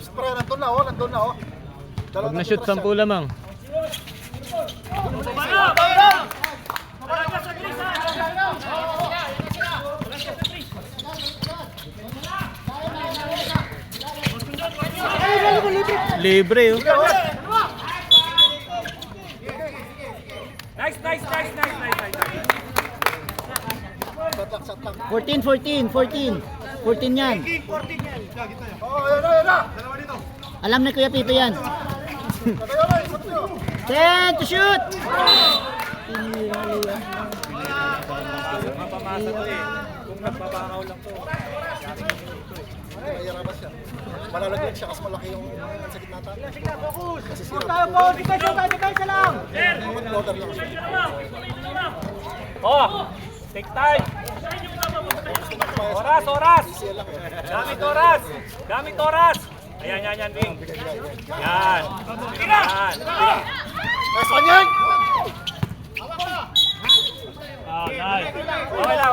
Spray, nandun na oh. Nandun na oh. Pag na-shoot, 10 lamang. Talaga sa Chris ha! Libre, oh. Nice. 14 yan. Oh, ayun na. Alam na Kuya Pipe yan. Tayo na, isa tayo. 10 to shoot! Mapamasa to eh. Kung nagbabakaw lang to. Mahirap siya. Malalagyan siya kasi malaki yung sakit nata. Kasi sira. Loader lang siya. Oh! Take time! Oras! Gamit oras! Ayan, Ding. Yan. Nice one yan! Nice. Okay lang.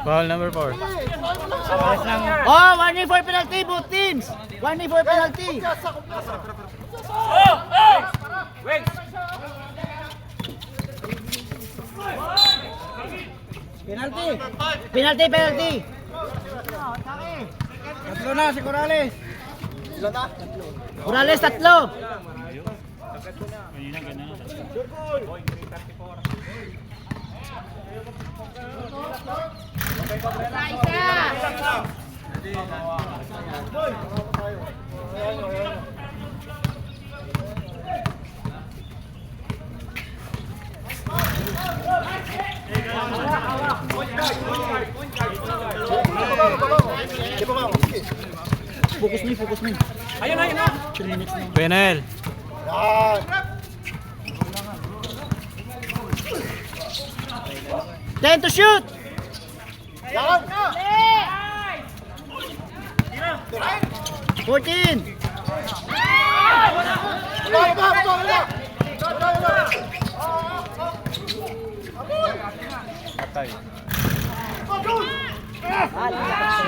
Foul number 4. Oh, one name for penalty, both teams. One name for penalty. Wait! Penalty. Tatlo na si Corrales. Ilan na? Morales, 3. Di ba ba? Focus mo. Ayun. 3 minutes na. Penel. Yan! 10 to shoot! Yan! 14!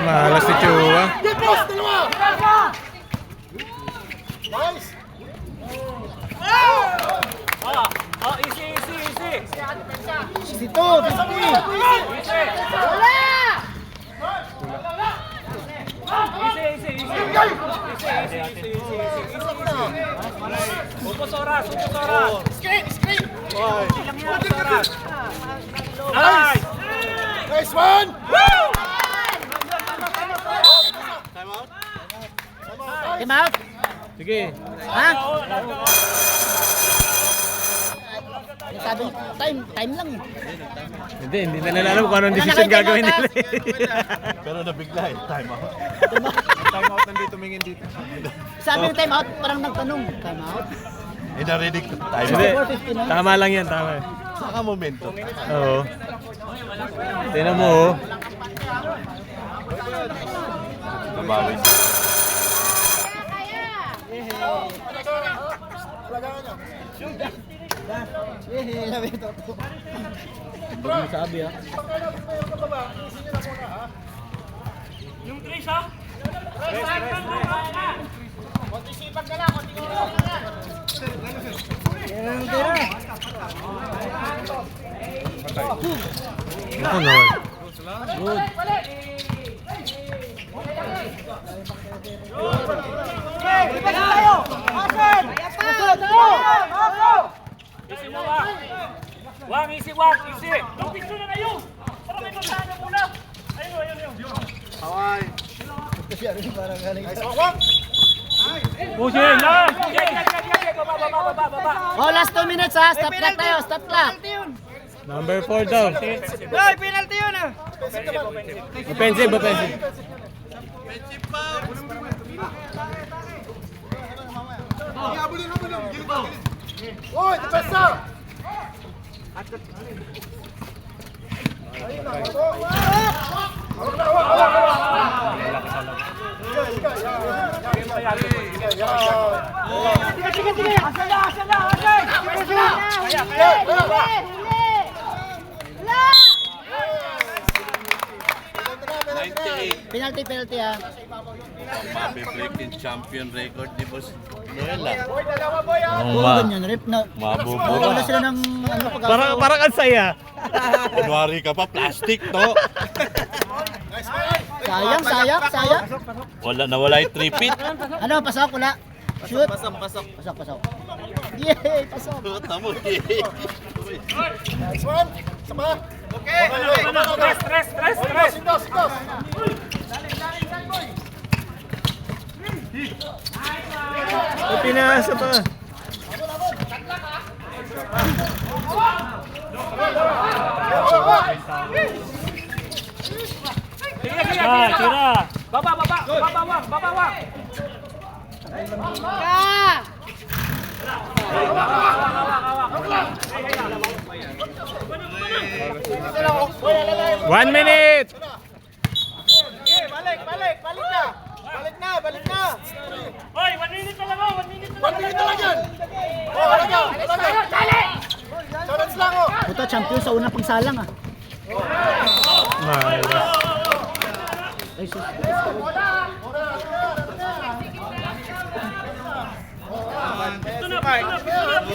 Malas si Chua. Good boss! Dalawa! Nice! Easy. 62! 50! Upos oras. Screen! Nice! Nice one! Time out! Sige. Ha? Sabi, time lang eh. Hindi na nila alam kung anong decision gagawin nila. Pero nabigla eh. Time out. Time out nandito, tumingin dito. Sabi ng time out, parang nagtanong. Time out? Eh, narinig ko. Time Hindi. out. Tama lang yan, tama. Saka momento. Oo. Tingnan mo, oh. Nabawi siya. Sabi ito. Hindi mo sabi ha. Yung Chris ha? Yan ang tira. Ako naman. Easy mo, Wag, easy. Yung picture na kayo. Para may magkano muna. Ayun. Kaway. Kasi ano yung parang galing. Nice one. Push in, yan. Baba. Oh, last 2 minutes ha. Stop clock tayo, stop clock. Number 4 daw. Ay, penalty yun ah. Offensive. Offensive foul. Habulin. Gilid. Oy, depensa. Penalty ha. Mabe-breaking champion record ni Boss Noel ah. Oo, ganyan rip na. Mabubuo. Wala sila ng ano Parang ang saya. Kunwari ka pa, plastic to. Sayang. Nawala yung 3 feet. Ano, pasok, wala. Shoot. Pasok. Yay, pasok. Tamo Nice one. Sama. Okay. Stress. Sintos. Pinasa pa. Tira. Baba. One minute. Balik na. Hoy, 1 minute na lang. 1 minute na lang. 1 minute na lang yan. Oh, talaga. Challenge lang oh. Puta, champion sa unang pagsalang ah. Malas. Ay, sus.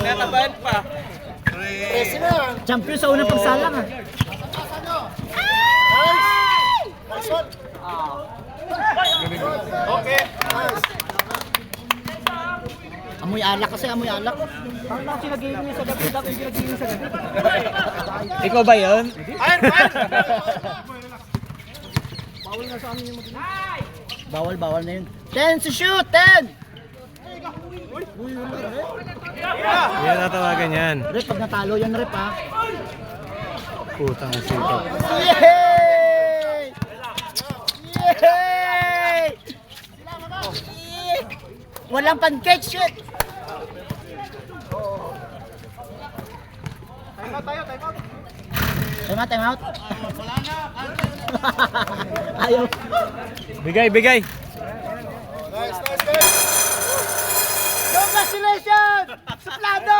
Natabahan pa. Presi na yan. Champion sa unang pagsalang ah. Nice one. Okay. Nice. Amoy alak kasi, amoy alak. Parang kasi nag-iingay sa gabi, dapat hindi nag-iingay sa gabi. Ikaw ba yun? Bawal na yun. 10 to shoot, 10! Yan natawagan yan. Rep, pag natalo yan, Rep ha. Putang sikap. Yay! Yay! Walang pancake, shoot! Time out. Ayaw. Bigay. Nice. Congratulations! Suplado!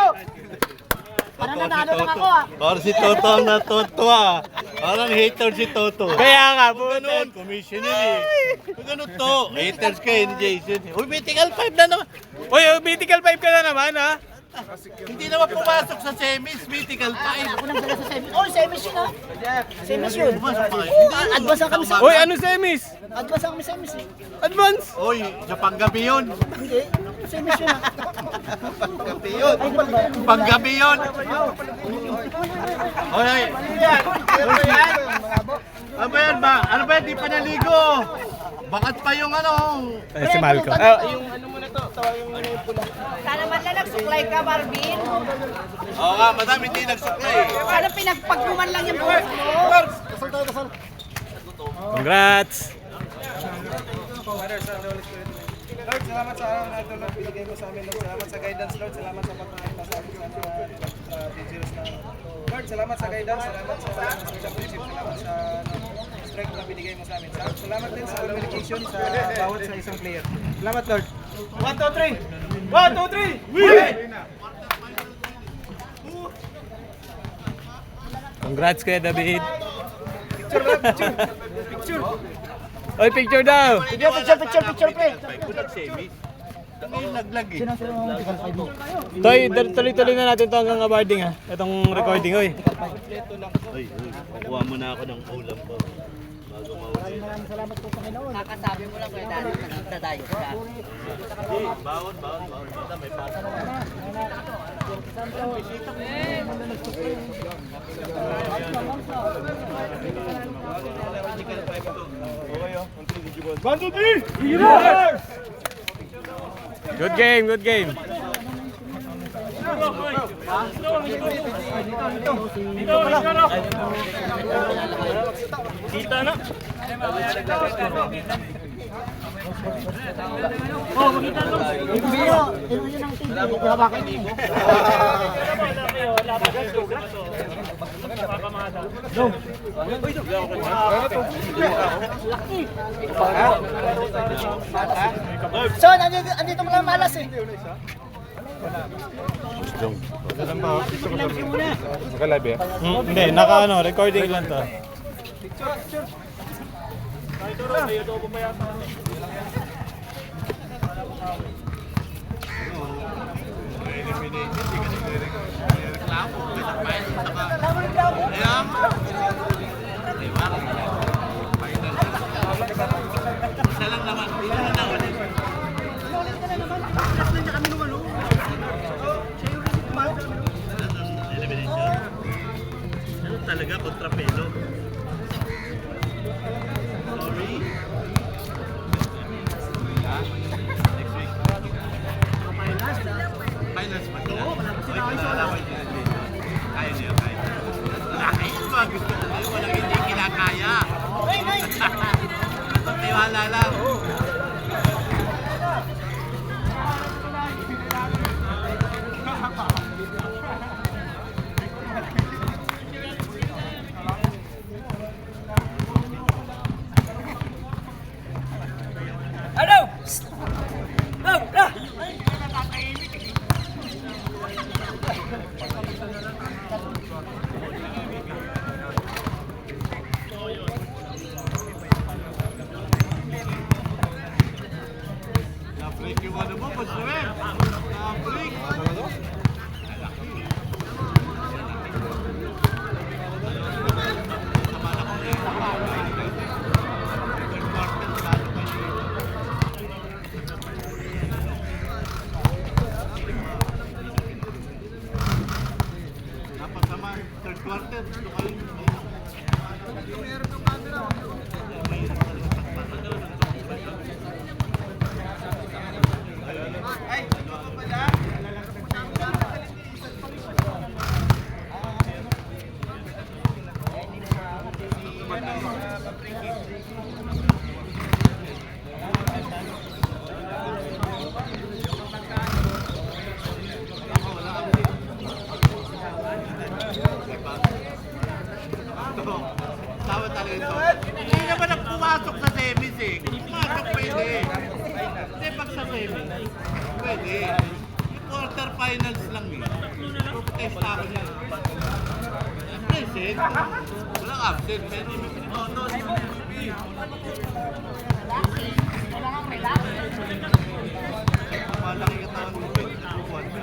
Parang nanalo lang ako ah. Parang si Toto ang natutuwa. Parang hater si Toto. Kaya nga, Ganun, commissioner eh. Ganun to. Haters kayo ni Jason. Uy, mythical 5 na naman. Uy, mythical 5 ka na naman ha. Hindi naman pumasok sa semis, mythical 5. Ako nang sila sa semis. Oh, semis yun ah. Semis yun. Advance na kami sa Uy, ano semis? Advance na kami sa semis eh. Advance. Uy, sa panggabi yun. Hindi. Semis yun ah. Panggabi yun. Panggabi yun. Oy, ano ba yan ba? Ano ba yan? Di pa naligo. Bakat pa yung ano. Ay, si Malco. Sana man lang nagsuklay ka, Marvin. Oo nga, madam, hindi nagsuklay. Sana pinagpagkuman lang yung buhok mo. Congrats. Lord, salamat sa araw na ito, Lord, binigay mo sa amin, Lord. Salamat sa guidance, Lord. Salamat sa pagkakita sa amin sa Dangerous na. Lord, salamat sa guidance, salamat sa championship, salamat sa strength na binigay mo sa amin. Salamat din sa communication sa bawat sa isang player. Salamat, Lord. 1, 2, 3! 1, 2, 3! Win! Congrats Kuya David. Picture. Oy, picture daw. Picture, pre. Semis. Ngayon naglag eh. Sino ang tigal 5 mo? Toy, tuloy-tuloy na natin to hanggang awarding ha. Itong recording, oy. Uy, kukuha mo na ako ng ulam ko. Bago mawala. Maraming salamat po sa Panginoon. Kakasabi mo lang kaya dahil nagdadayo ka. Bawon. Basta may pasok. Good game, good game. Kita na. Video, yun ang TV. Hawakan niyo. Son, andito mo lang malas eh. Hindi, recording lang to. Talaga kontrapelo. Next week. Finals pa sila. Kaya niya, kaya. Ay, gusto ko. Walang hindi kinakaya. Tiwala lang. Na-break yung ano mo, Boss Noel. Na-break. Napasama, third quarter. Tawa talaga ito. Hindi naman ang pumasok sa semis eh. Kung pumasok pwede. Hindi pag sa semis, pwede. Yung quarterfinals lang eh. Test ako niya. Present. Walang absent. Pero may pinimoto. Malaki ka tawag mo. Buwan ka.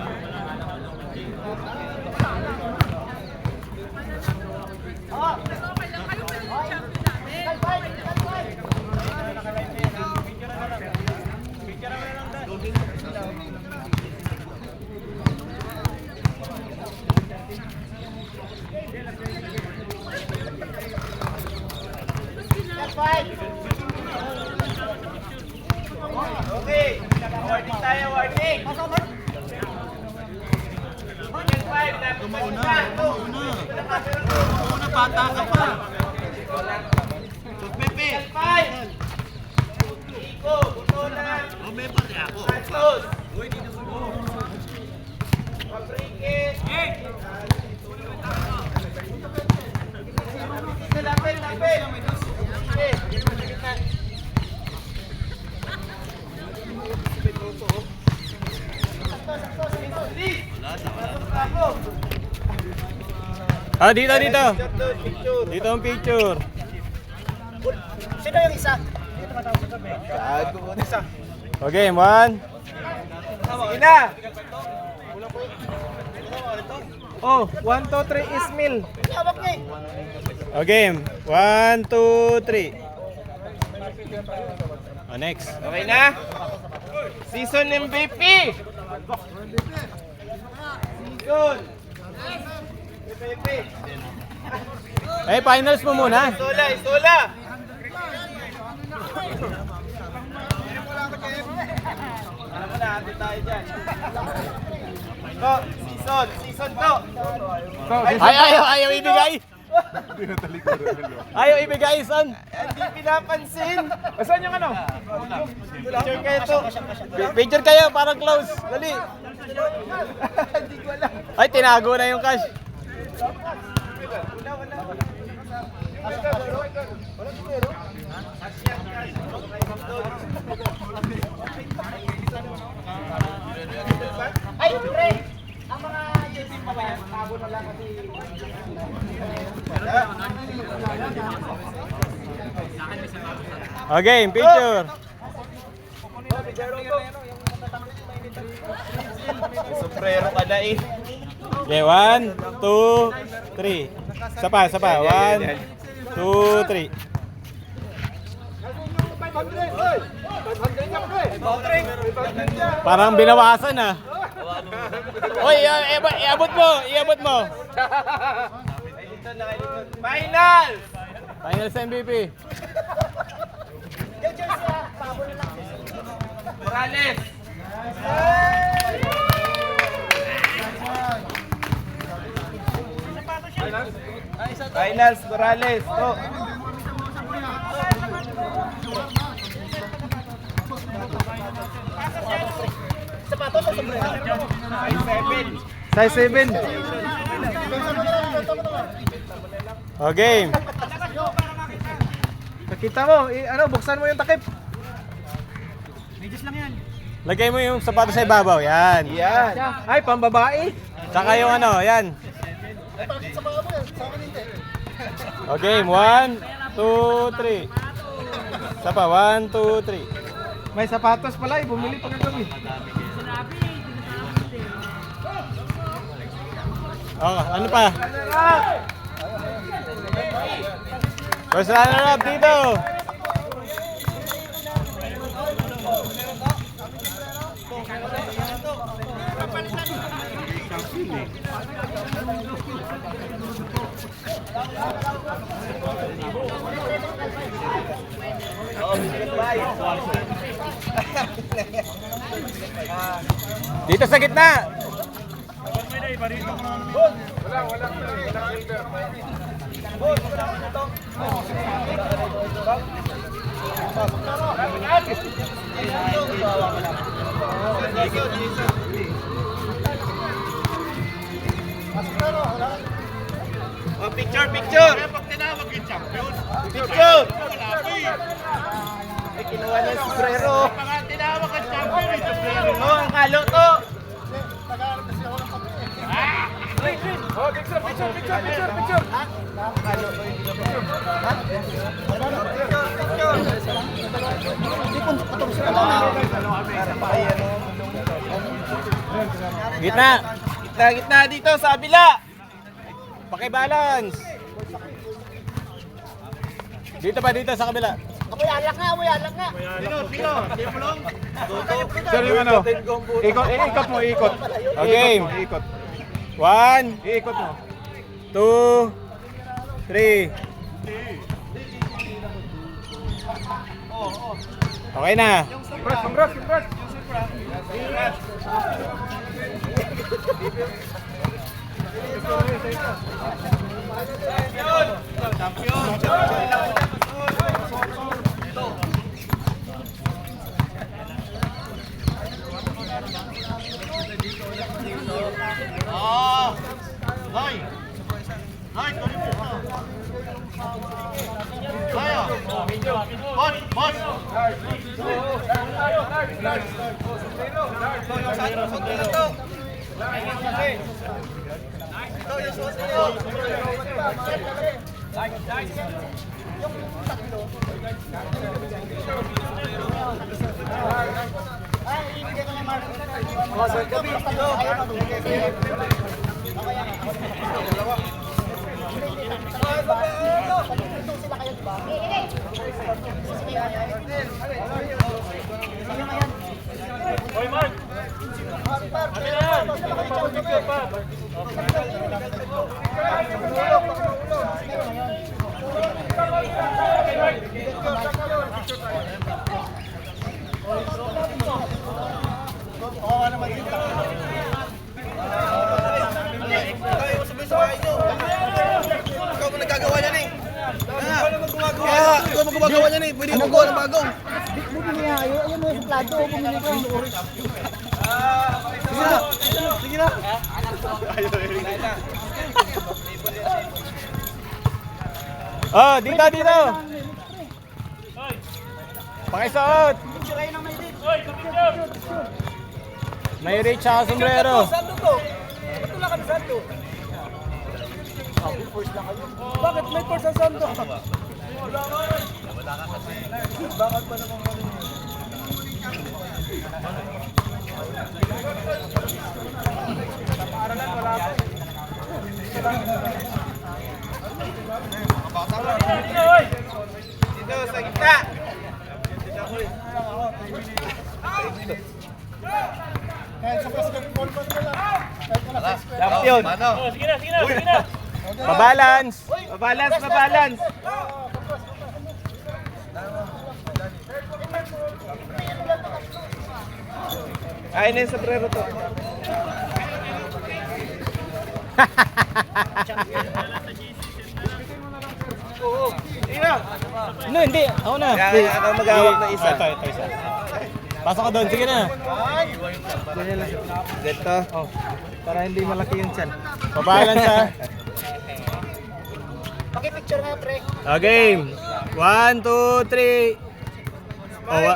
Okay, warning tayo, warning. Mauna, bata ka pa. So, Pepe. Iko, buto na. O, may pati ako. Santos. Pabrike. Lapit, lapit. Ah, dito. Dito ang picture. Sino yung isa? Okay, 1. Sige na. Oh, 1, 2, 3, Ismail. Hawak niya eh. Okay, 1, 2, 3. Next. Okay na? Season MVP. Season. Eh, finals mo muna. Isola! Alam mo na, ando tayo dyan. Go, season to! Ayaw ibigay. Ayaw ibigay, son. Hindi pinapansin! Saan yung ano? Picture kayo to! Picture kayo, parang close. Dali. Hindi ko alam. Ay, tinago na yung cash. Ay, pre! Ang mga YouTube pa ba yan? Tabo na lang kasi... Okay, picture. Sombrero ka na eh. Okay, 1, 2, 3. Sapa. 1, 2, 3. Parang binawasan ah. Oy, iabot mo. Final! Finals MVP. Morales! Finals, Morales. To. Sapatos o sombrero? Size 7. O, game. Nakita mo, buksan mo yung takip. Lagay mo yung sapatos sa ibabaw. Yan. Yan. Ay, pambabae. Tsaka yung ano, yan. O, game. 1, 2, 3. Sapa, 1, 2, 3. May sapatos pala, bumili pa kagabi. Oh, ano pa? First runner up dito. Dito sa gitna. Oh, picture! Pag tinawag yung champion. Picture! Ay, kinuha na yung sombrero. Pag tinawag ang champion, yung sombrero. Oh, ang halo to. Gitna. Gitna dito sa kabila. Paki-balance. Dito sa kabila. Amoy alak nga. Sino? Simulong? Sir, yung ano? Ikot mo. Okay. Ikot. 1, Iikot mo. 2, 3. Okay na. Compress. Hoy, Mark! Ano na yan? Picture pa. dalawa niyan eh. Pwede ko kuha ng bagong. Bumili nga kayo. Ayun mo yung suplado. Bumili ko. Sige na. Sige na. Oh, dito, dito. Pakisuot. Oy, picture! May reach sa sombrero. Sando to. Ba't wala ka na sando? Bakit may force ang sando? Wala ka kasi. Bakit pa naman kami? Paaralan, wala ka. Dito, oy! Dito, sa gitna. Kahit sa basketball pa nila. Kahit wala sa square. Dapat yun. Oh, sige na, sige na, sige na! Pabalance. Mabalance, mabalance. Kain na yung sombrero to. No, hindi. Ako na. Kaya ako mag-awak na isa. Ito, isa. Pasok ka doon. Sige na. Dito. Para hindi malaki yung tiyan. Pabalance ha. Pakipicture nga, pre. Okay. 1, 2, 3. Oh,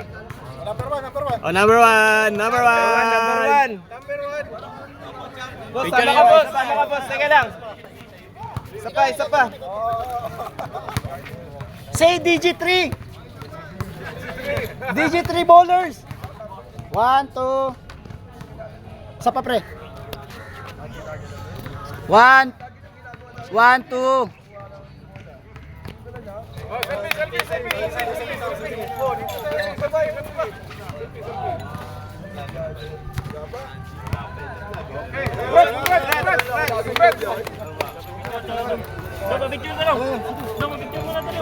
Number one, number one. oh, number one. Number one. Number one. Boss, Picture sama niya, ka boss. boss. Sama ka boss. Teka lang. Isa pa, isa pa. Say DG3. DG3 bowlers. 1, 2. Isa pa, pre. 1, 2. Dito, picture na lang! Dito, picture mo na ito!